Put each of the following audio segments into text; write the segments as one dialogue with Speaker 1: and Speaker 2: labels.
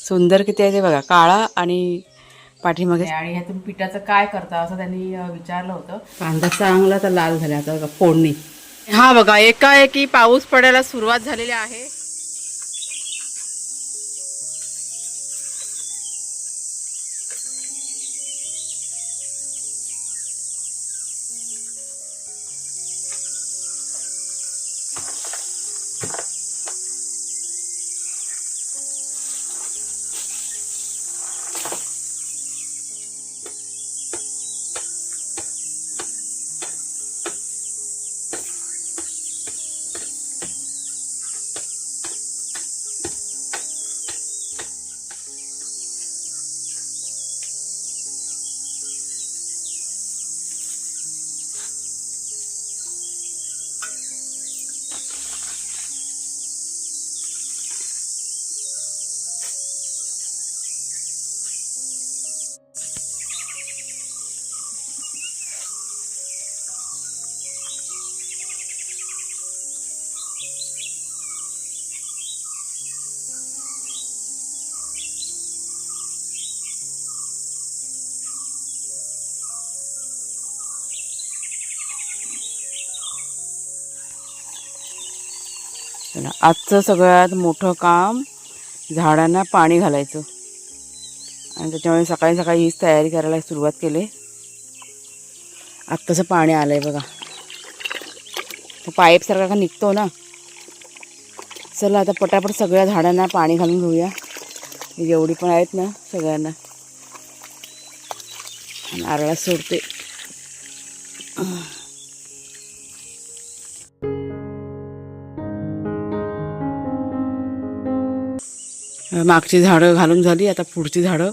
Speaker 1: सुंदर किती आहे ते बघा, काळा आणि पाठीमागे. आणि ह्यातून पिठाचं काय करता असं त्यांनी विचारलं होतं. कांदा चांगला तर लाल झाला आता बघा फोडणी. हा बघा एकाएकी पाऊस पडायला सुरुवात झालेली आहे. आजचं सगळ्यात मोठं काम झाडांना पाणी घालायचं आणि त्याच्यामुळे सकाळी सकाळी हीच तयारी करायला सुरुवात केली. आत्ताचं पाणी आलंय बघा, तो पाईपसारखा का निघतो ना. चला आता पटापट सगळ्या झाडांना पाणी घालून घेऊया, जेवढी पण आहेत ना सगळ्यांना. नारळात सोडते. मागची झाडं घालून झाली, आता पुढची झाडं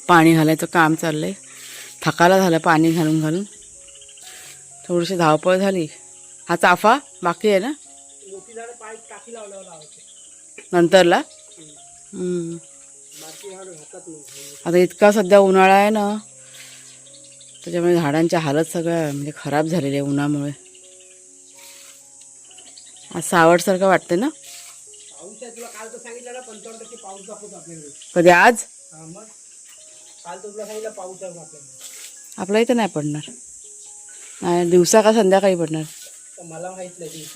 Speaker 1: पाणी घालायचं काम चाललंय. थकाला झालं पाणी घालून घालून, थोडीशी धावपळ झाली. हा चाफा बाकी आहे ना नंतरला. आता इतका सध्या उन्हाळा आहे ना, त्याच्यामुळे झाडांच्या हालत सगळ्या म्हणजे खराब झालेली आहे उन्हामुळे. आज सावटसारखं वाटतं ना. कधी आज आपल्या इथं नाही पडणार, नाही दिवसा का संध्याकाळी पडणार मला माहित नाही.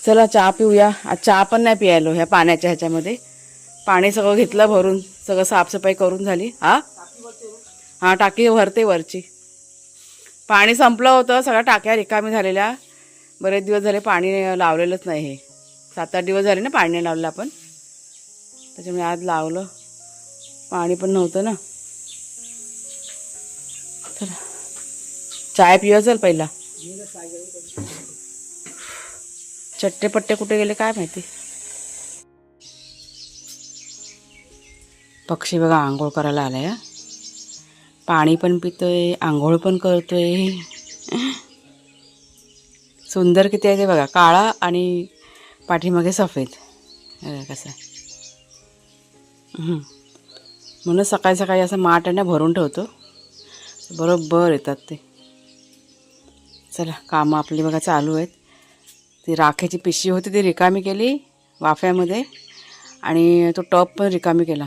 Speaker 1: चला चहा पिऊया. आज चहा पण नाही पियालो ह्या पाण्याच्या ह्याच्यामध्ये. पाणी सगळं घेतलं भरून, सगळं साफसफाई करून झाली. हा टाकी भरते वरची. पाणी संपलं होतं, सगळ्या टाक्या रिकामी झालेल्या. बरेच दिवस झाले पाणी लावलेलंच नाही. हे 7-8 दिवस झाले ना पाणी लावलं आपण, त्याच्यामुळे आज लावलं. पाणी पण नव्हतं ना. चला चाय पिऊया. चल पहिला. चट्टे पट्टे कुठे गेले काय माहिती. पक्षी बघा आंघोळ करायला आलाय. पाणी पण पितोय, आंघोळ पण करतोय. सुंदर किती आहे ते बघा, काळा आणि पाठीमागे सफेद. कसं म्हणून सकाळी सकाळी असं माठ आहे ना भरून ठेवतो, बरोबर येतात ते. चला कामं आपली बघा चालू आहेत. ती राखेची पिशवी होती ती रिकामी केली वाफ्यामध्ये, आणि तो टब पण रिकामी केला.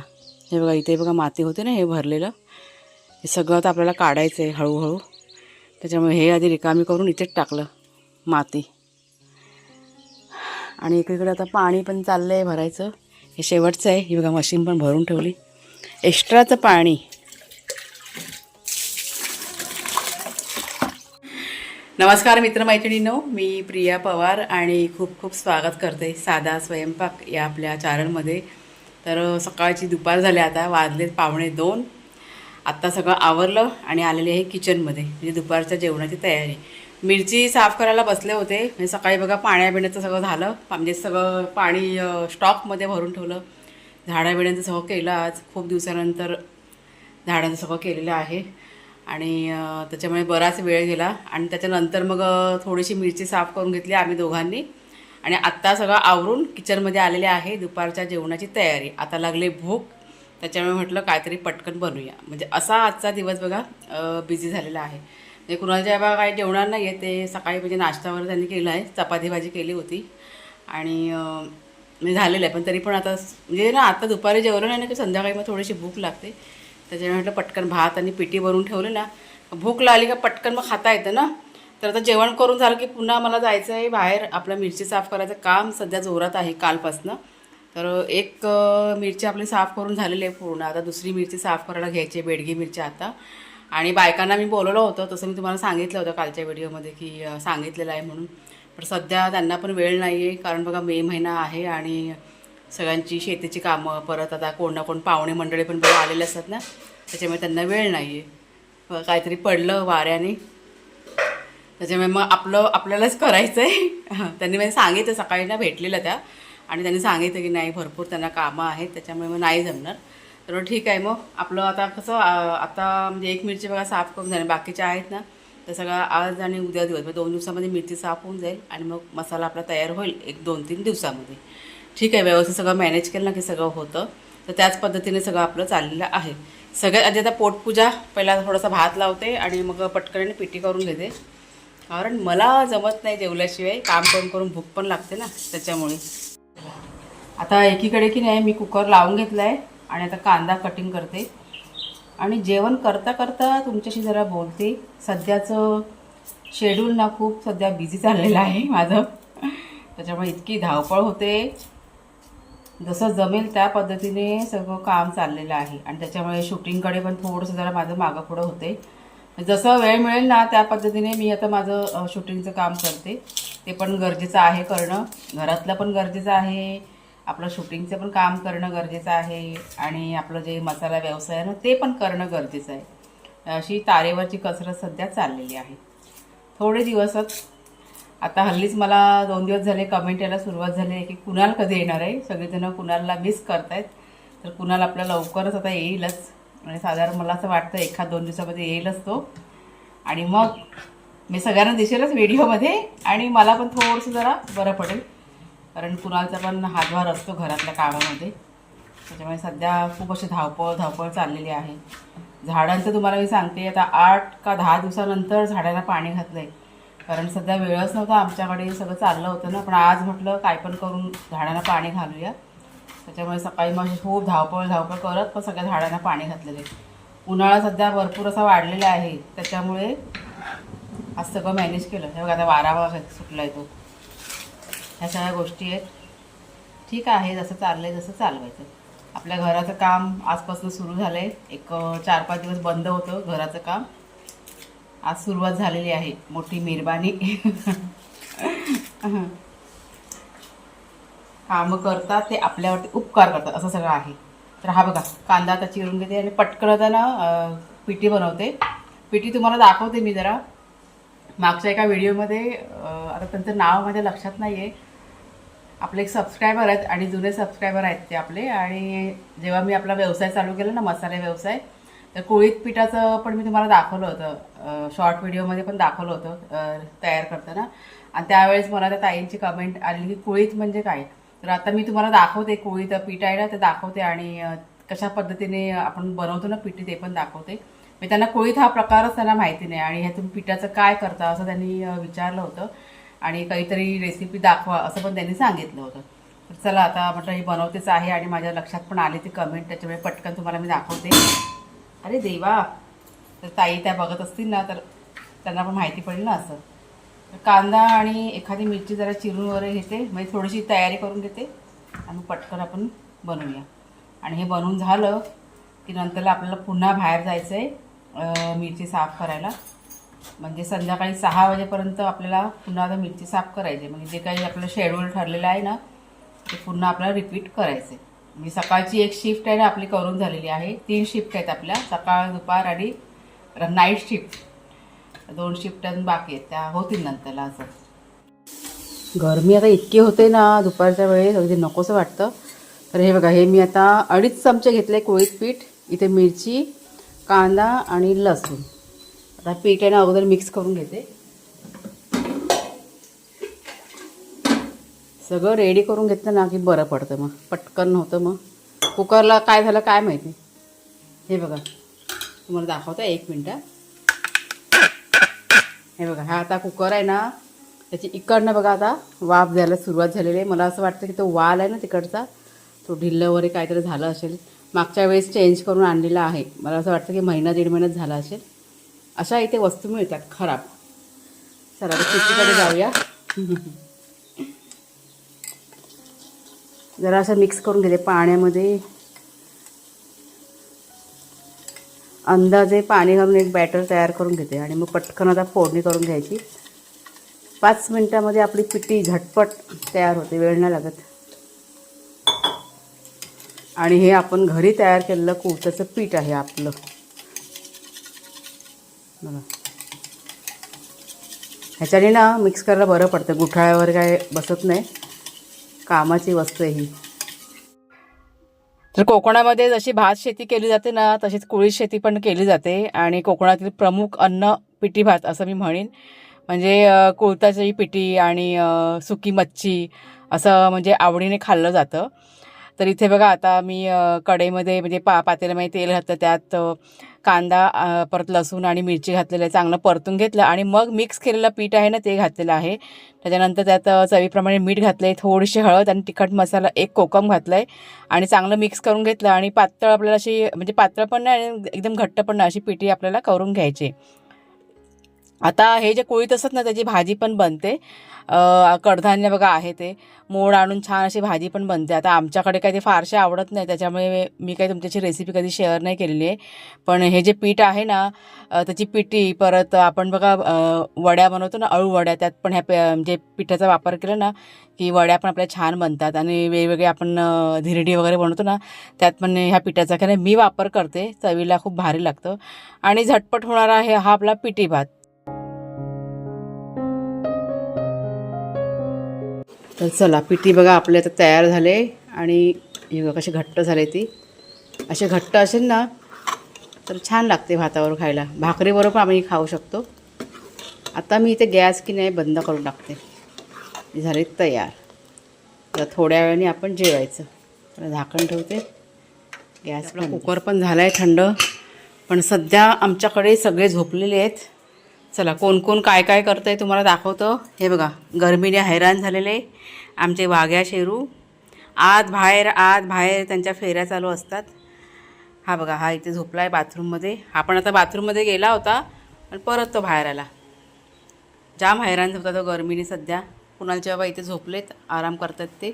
Speaker 1: हे बघा इथे बघा माती होते ना हे भरलेलं, हे सगळं आता आपल्याला काढायचं आहे हळूहळू. त्याच्यामुळे हे आधी रिकामी करून इथेच टाकलं माती. आणि इकडे आता पाणी पण चाललं आहे भरायचं. हे शेवटचं आहे. ही बघा मशीन पण भरून ठेवली, एक्स्ट्राचं पाणी. नमस्कार मित्रमैत्रिणींनो, मी प्रिया पवार आणि खूप खूप स्वागत करते साधा स्वयंपाक या आपल्या चॅनलमध्ये. तर सकाळची दुपार झाली, आता वाजलेत 1:45. आत्ता सगळं आवरलं आणि आलेले आहे किचनमध्ये, म्हणजे दुपारच्या जेवणाची तयारी. मिरची साफ करायला बसले होते, म्हणजे सकाळी बघा पाण्याबिण्याचं सगळं झालं, म्हणजे सगळं पाणी स्टॉकमध्ये भरून ठेवलं. झाडाबिड्यांचं सगळं केलं. आज खूप दिवसानंतर झाडांचं सगळं केलेलं आहे आणि त्याच्यामुळे बराच वेळ गेला. आणि त्याच्यानंतर मग थोडीशी मिरची साफ करून घेतली आम्ही दोघांनी. आणि आत्ता सगळं आवरून किचनमध्ये आलेले आहे. दुपारच्या जेवणाची तयारी. आता लागले भूक, त्याच्यामुळे म्हटलं काहीतरी पटकन बनवूया. म्हणजे असा आजचा दिवस बघा बिझी झालेला आहे. म्हणजे कुणाच्या बघा काही जेवणार नाही आहे. ते सकाळी म्हणजे नाश्तावर त्यांनी केलं आहे, चपाती भाजी केली होती आणि म्हणजे झालेलं आहे, पण तरी पण आता म्हणजे ना आता दुपारी जेवलं नाही ना की संध्याकाळी मग थोडीशी भूक लागते. त्याच्यामुळे म्हटलं पटकन भात आणि पिठी भरून ठेवलं ना, भूक लागली का पटकन मग खाता येतं ना. तर आता जेवण करून झालं की पुन्हा मला जायचं आहे बाहेर. आपलं मिरची साफ करायचं काम सध्या जोरात आहे कालपासनं. तर एक मिरची आपली साफ करून झालेली आहे पूर्ण. आता दुसरी मिरची साफ करायला घ्यायची आहे, बेडगी मिरची आता. आणि बायकांना मी बोलवलं होतं, तसं मी तुम्हाला सांगितलं होतं कालच्या व्हिडिओमध्ये की सांगितलेलं आहे म्हणून. पण सध्या त्यांना पण वेळ नाही आहे, कारण बघा मे महिना आहे आणि सगळ्यांची शेतीची कामं, परत आता कोण ना कोण पाहुणे मंडळी पण बघा आलेले असतात ना, त्याच्यामुळे त्यांना वेळ नाही आहे. काहीतरी पडलं वाऱ्याने, त्याच्यामुळे मग आपल्यालाच करायचं आहे. त्यांनी म्हणजे सांगितलं, सकाळी ना भेटलेलं त्या, आणि त्यांनी सांगितलं की नाही भरपूर त्यांना कामं आहेत, त्याच्यामुळे मग नाही जमणार. तर ठीक आहे. मग आपलं आता कसं आता म्हणजे एक मिरची बघा साफ करून झाली, बाकीच्या आहेत ना तर सगळं आज आणि उद्या दिवस म्हणजे 2 दिवसामध्ये मिरची साफ होऊन जाईल आणि मग मसाला आपला तयार होईल 1-2-3 दिवसामध्ये. ठीक आहे. व्यवस्थित सगळं मॅनेज केलं ना की सगळं होतं. तर त्याच पद्धतीने सगळं आपलं चाललेलं आहे. सगळ्यात आधी आता पोटपूजा, पहिला थोडासा भात लावते आणि मग पटकन पिठी करून घेते, कारण मला जमत नाही जेवल्याशिवाय. काम करून करून भूक पण लागते ना, त्याच्यामुळे. आता एकीकडे की नाही मी कुकर लावून घेतला आहे आणि आता कांदा कटिंग करते आणि जेवण करता करता तुमच्याशी जरा बोलते. सध्याचं शेड्यूल ना खूप सध्या बिझी चाललेलं आहे माझं, त्याच्यामुळे इतकी धावपळ होते. जसं जमेल त्या पद्धतीने सगळं काम चाललेलं आहे आणि त्याच्यामुळे शूटिंगकडे पण थोडंसं जरा माझं मागं पुढं होते. जसं वेळ मिळेल ना त्या पद्धतीने मी आता माझं शूटिंगचं काम करते. ते पण गरजेचं आहे करणं, घरातलं पण गरजेचं आहे, आपलं शूटिंगचं पण काम करणं गरजेचं आहे आणि आपलं जे मसाला व्यवसाय आहे ना ते पण करणं गरजेचं आहे. अशी तारेवरची कसरत सध्या चाललेली आहे. थोडे दिवसच आता हल्लीच मला 2 दिवस झाले कमेंट यायला सुरुवात झाली आहे की कुणाल कधी येणार आहे. सगळेजण कुणालला मिस करतायत. तर कुणाल आपला लवकरच आता येईलच आणि साधारण मला असं वाटतं 1-2 दिवसामध्ये येईलच तो. आणि मग मी सगळ्यांना दिसेलच व्हिडिओमध्ये आणि मला पण थोडंसं जरा बरं पडेल, कारण कुणालचा पण हातभार असतो घरातल्या कामामध्ये. त्याच्यामुळे सध्या खूप अशी धावपळ चाललेली आहे. झाडांचं तुम्हाला मी सांगते, आता 8 का 10 दिवसानंतर झाडांना पाणी घातलं आहे, कारण सध्या वेळच नव्हता आमच्याकडे. सगळं चाललं होतं ना, पण आज म्हटलं काय पण करून झाडांना पाणी घालूया. त्याच्यामुळे सकाळी मग खूप धावपळ करत पण सगळ्या झाडांना पाणी घातलेलं आहे. उन्हाळा सध्या भरपूर असा वाढलेला आहे, त्याच्यामुळे आज सगळं मॅनेज केलं. हे बघा आता वारा सुटला आहे तो. ह्या सगळ्या गोष्टी आहेत. ठीक आहे, जसं चाललं आहे जसं चालवायचं. आपल्या घराचं काम आजपासून सुरू झालं आहे. एक 4-5 दिवस बंद होतं घराचं काम, आज सुरुवात झालेली आहे. मोठी मेहरबानी. कामं करतात ते आपल्यावरती उपकार करतात, असं सगळं आहे. तर हा बघा कांदा आता चिरून घेते आणि पटकन आता ना पिठी बनवते. पिठी तुम्हाला दाखवते मी जरा. मागच्या एका व्हिडिओमध्ये आता त्यांचं नाव माझ्या लक्षात नाही आहे. आपले एक सबस्क्रायबर आहेत आणि जुने सबस्क्रायबर आहेत ते आपले. आणि जेव्हा मी आपला व्यवसाय चालू केला ना, मसाले व्यवसाय, तर कुळीत पिठाचं पण मी तुम्हाला दाखवलं होतं, शॉर्ट व्हिडिओमध्ये पण दाखवलं होतं तयार करताना. आणि त्यावेळेस मला त्या ताईंची कमेंट आली की कुळीत म्हणजे काय. तर आता मी तुम्हाला दाखवते कुळीत पीठ आहे ना ते दाखवते आणि कशा पद्धतीने आपण बनवतो ना पिठी ते पण दाखवते. मी त्यांना कुळीत हा प्रकारच त्यांना माहिती नाही आणि ह्या तुम्ही पिठाचं काय करता असं त्यांनी विचारलं होतं आणि काहीतरी रेसिपी दाखवा असं पण त्यांनी सांगितलं होतं. तर चला आता म्हटलं ही बनवतेच आहे आणि माझ्या लक्षात पण आली ती कमेंट, त्याच्यामुळे पटकन तुम्हाला मी दाखवते. अरे देवा, तर ताई त्या बघत असतील ना तर त्यांना पण माहिती पडेल ना असं. कांदा आणि एखादी मिरची जरा चिरून वगैरे घेते, म्हणजे थोडीशी तयारी करून घेते आणि पटकन आपण बनवूया. आणि हे बनवून झालं की नंतर आपल्याला पुन्हा बाहेर जायचं आहे मिरची साफ करायला. म्हणजे संध्याकाळी 6 वाजेपर्यंत आपल्याला पुन्हा आता मिरची साफ करायची. म्हणजे जे काही आपलं शेड्यूल ठरलेलं आहे ना ते पुन्हा आपल्याला रिपीट करायचं आहे. म्हणजे सकाळची एक शिफ्ट आहे ना आपली करून झालेली आहे. 3 शिफ्ट आहेत आपल्या, सकाळ दुपार आणि नाईट शिफ्ट. 2 शिफ्ट बाकी आहेत, त्या होतील नंतरला. असं गरमी आता इतकी होते ना दुपारच्या वेळेस, अगदी नकोसं वाटतं. तर हे बघा, हे मी आता 2.5 चमचे घेतले कुळीत पीठ. इथे मिरची, कांदा आणि लसूण. आता पीठ आहे ना अगोदर मिक्स करून घेते. सगळं रेडी करून घेतलं ना की बरं पडतं, मग पटकन होतं. मग कुकरला काय झालं काय माहिती. हे बघा तुम्हाला दाखवते 1 मिनटं. हे बघा, हा आता कुकर आहे ना त्याची इकडनं बघा आता वाफ द्यायला सुरुवात झालेली आहे. मला असं वाटतं की तो वाल आहे ना तिकडचा, तो ढिल्लं वगैरे काहीतरी झालं असेल. मागच्या वेळेस चेंज करून आणलेला आहे. मला असं वाटतं की महिना दीड महिन्यात झाला असेल. अशा इथे वस्तू मिळतात खराब. चला आता पिठीकडे जाऊया. जरा असं मिक्स करून घेते पाण्यामध्ये. अंदाजे पाणी घालून एक बॅटर तयार करून घेते आणि मग पटकन आता फोडणी करून घ्यायची. 5 मिनटामध्ये आपली पिठी झटपट तयार होते, वेळ नाही लागत. आणि हे आपण घरी तयार केलेलं कुळथाचं पीठ आहे आपलं बघा. ह्याच्याने ना मिक्स करायला बरं पडतं, गुठळ्यावर काय बसत नाही. कामाची वस्तू आहे ही. तर कोकणामध्ये जशी भात शेती केली जाते ना, तशीच कुळीथ शेती पण केली जाते. आणि कोकणातील प्रमुख अन्न पिठी भात असं मी म्हणेन. म्हणजे कुळथाची पिठी आणि सुकी मच्छी असं म्हणजे आवडीने खाल्लं जातं. तर इथे बघा आता मी कढईमध्ये म्हणजे पातेल्यामध्ये तेल घातलं, त्यात कांदा परत लसूण आणि मिरची घातलेलं आहे, चांगलं परतून घेतलं आणि मग मिक्स केलेलं पीठ आहे ना ते घातलेलं आहे. त्याच्यानंतर त्यात चवीप्रमाणे मीठ घातलं आहे, थोडीशी हळद आणि तिखट मसाला, 1 कोकम घातलं आहे आणि चांगलं मिक्स करून घेतलं. आणि पातळ आपल्याला अशी म्हणजे पातळ पण नाही आणि एकदम घट्ट पण नाही, अशी पिठी आपल्याला करून घ्यायची. आता हे जे कुळीथ असतात ना त्याची भाजी पण बनते. कडधान्य बघा आहे ते मोड आणून छान अशी भाजी पण बनते. आता आमच्याकडे काही ते फारसे आवडत नाही, त्याच्यामुळे मी काही तुमच्याशी रेसिपी कधी शेअर नाही केलेली आहे. पण हे जे पीठ आहे ना त्याची पिठी, परत आपण बघा वड्या बनवतो ना, अळू वड्या, त्यात पण ह्या म्हणजे पिठाचा वापर केला ना की वड्या पण आपल्या छान बनतात. आणि वेगवेगळे आपण धिरडी वगैरे बनवतो ना त्यात पण ह्या पिठाचा काय मी वापर करते. चवीला खूप भारी लागतं आणि झटपट होणारा आहे हा आपला पिठी भात. तर चला पिठी बघा आपले आता तयार झाले. आणि हे बघा कशी घट्ट झाले. ती असे घट्ट असेल ना तर छान लागते भातावर खायला. भाकरीबरोबर आम्ही खाऊ शकतो. आता मी इथे गॅस की नाही बंद करून टाकते. झाले तयार. तर थोड्या वेळाने आपण जेवायचं. तर झाकण ठेवते. गॅस आपला कुकर पण झाला आहे थंड. पण सध्या आमच्याकडे सगळे झोपलेले आहेत. चला कोण कोण काय काय करतं आहे तुम्हाला दाखवतो. हे बघा गरमीने हैराण झालेले आमचे वाघ्या शेरू आत बाहेर त्यांच्या फेऱ्या चालू असतात. हा बघा हा इथे झोपला आहे बाथरूममध्ये. हा पण आता बाथरूममध्ये गेला होता पण परत तो बाहेर आला. जाम हैराण होता तो गरमीने सध्या. कुणालचे बाबा इथे झोपलेत, आराम करतात ते.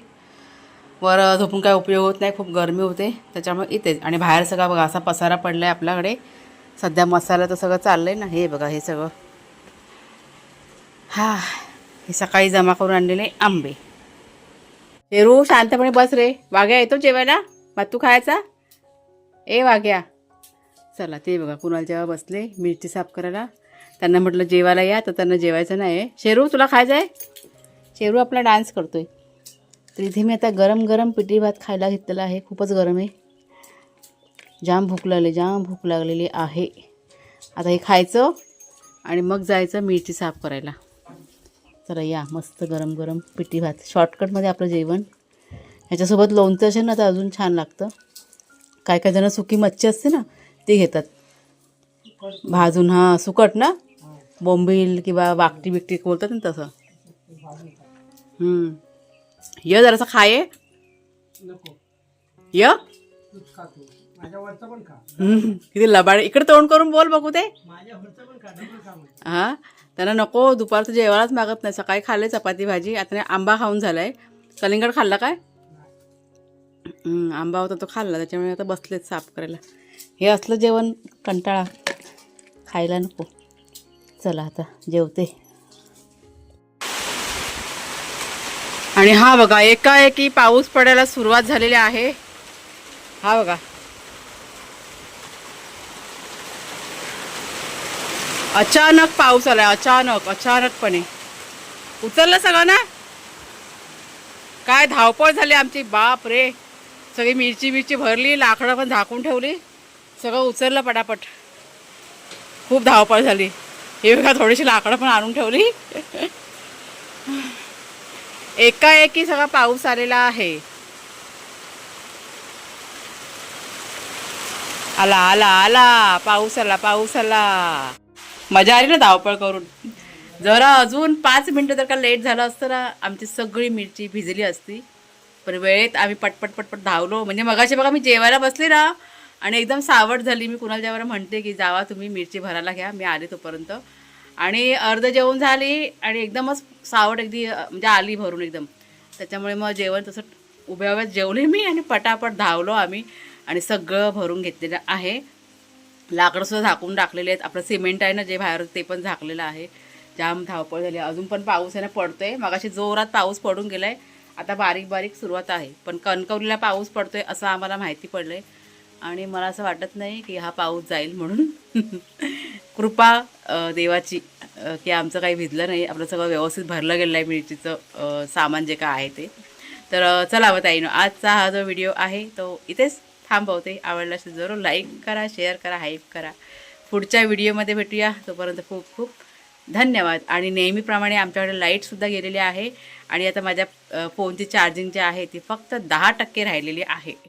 Speaker 1: वर झोपून काय उपयोग होत नाही, खूप गरमी होते त्याच्यामुळे इथेच. आणि बाहेर सगळा बघा असा पसारा पडला आहे आपल्याकडे. सध्या मसाला तर सगळं चाललं आहे ना. हे बघा हे सगळं हे सकाळी जमा करून आणलेले आंबे. शेरू शांतपणे बस रे. वाघ्या येतो जेवायला, तू खायचा. ए वाघ्या चला. ते बघा कुणाल जेव्हा बसले मिरची साफ करायला. त्यांना म्हटलं जेवायला या, तर त्यांना जेवायचं नाही आहे. शेरू तुला खायचं आहे. शेरू आपला डान्स करतोय. तर इथे मी आता गरम गरम पिठी भात खायला घेतलेला आहे. खूपच गरम आहे. जाम भूक लागलेली आहे. आता हे खायचं आणि मग जायचं मिरची साफ करायला. तर या मस्त गरम गरम पिठी भात, शॉर्टकटमध्ये आपलं जेवण. ह्याच्यासोबत लोणचं असेल ना तर अजून छान लागतं. काय काय जण सुकी मच्छी असते ना ती घेतात भाजून. हां सुकट ना, बोंबील किंवा वाकटी बिकटी बोलतात ना तसं. ये जरासं खाये य किती लबाड. इकडे तोंड करून बोल बघू ते. हां त्यांना नको, दुपारचं जेवायलाच मागत नाही. सकाळी खाल्ले चपाती भाजी, आता आंबा खाऊन झाला आहे. कलिंगड खाल्ला काय. आंबा होता तो खाल्ला, त्याच्यामुळे आता बसलेत साफ करायला. हे असलं जेवण कंटाळा, खायला नको. चला आता जेवते. आणि हा बघा एकाएकी पाऊस पडायला सुरुवात झालेली आहे. हा बघा अचानक पाऊस आलाय. अचानकपणे उचललं सगळं ना. काय धावपळ झाली आमची, बाप रे. सगळी मिरची भरली, लाकडं पण झाकून ठेवली, सगळं उचललं पटापट. खूप धावपळ झाली. हे बघा थोडीशी लाकडं पण आणून ठेवली. एकाएकी सगळा पाऊस आलेला आहे. आला पाऊस आला. मजा आली ना धावपळ करून. जरा अजून 5 मिनटं जर का लेट झालं असतं ना आमची सगळी मिरची भिजली असती. पण वेळेत आम्ही पटपट पटपट धावलो. म्हणजे मगाशी बघा मी जेवायला बसले ना आणि एकदम सावड झाली. मी कुणाला जेवायला म्हणते की जावा तुम्ही मिरची भरायला घ्या, मी आले तोपर्यंत. आणि अर्ध जेवण झाली आणि एकदमच सावड अगदी म्हणजे आली भरून एकदम. त्याच्यामुळे मग जेवण तसं उभ्या उभ्यात जेवले मी आणि पटापट धावलो आम्ही आणि सगळं भरून घेतलेलं आहे. लाकडंसुद्धा झाकून टाकलेले आहेत. आपलं सिमेंट आहे ना जे बाहेर ते पण झाकलेलं आहे. जाम धावपळ झाली. अजून पण पाऊस आहे ना पडतोय. मगाशी जोरात पाऊस पडून गेलाय. आता बारीक बारीक सुरुवात आहे. पण कणकवलीला पाऊस पडतोय असं आम्हाला माहिती पडलंय आणि मला असं वाटत नाही की हा पाऊस जाईल म्हणून. कृपा देवाची की आमचं काही भिजलं नाही. आपलं सगळं व्यवस्थित भरलं गेलं आहे मिरचीचं सामान जे काय आहे ते. तर चला मग ताईनो आजचा हा जो व्हिडिओ आहे तो इथेच थांबवते. आवडला असेल जरूर लाईक करा, शेअर करा, हाईप करा. पुढच्या व्हिडिओमध्ये भेटूया. तोपर्यंत खूप खूप धन्यवाद. आणि नेहमीप्रमाणे आमच्याकडे लाईटसुद्धा गेलेली आहे आणि आता माझ्या फोनची चार्जिंग जी आहे ती फक्त 10% राहिलेली आहे.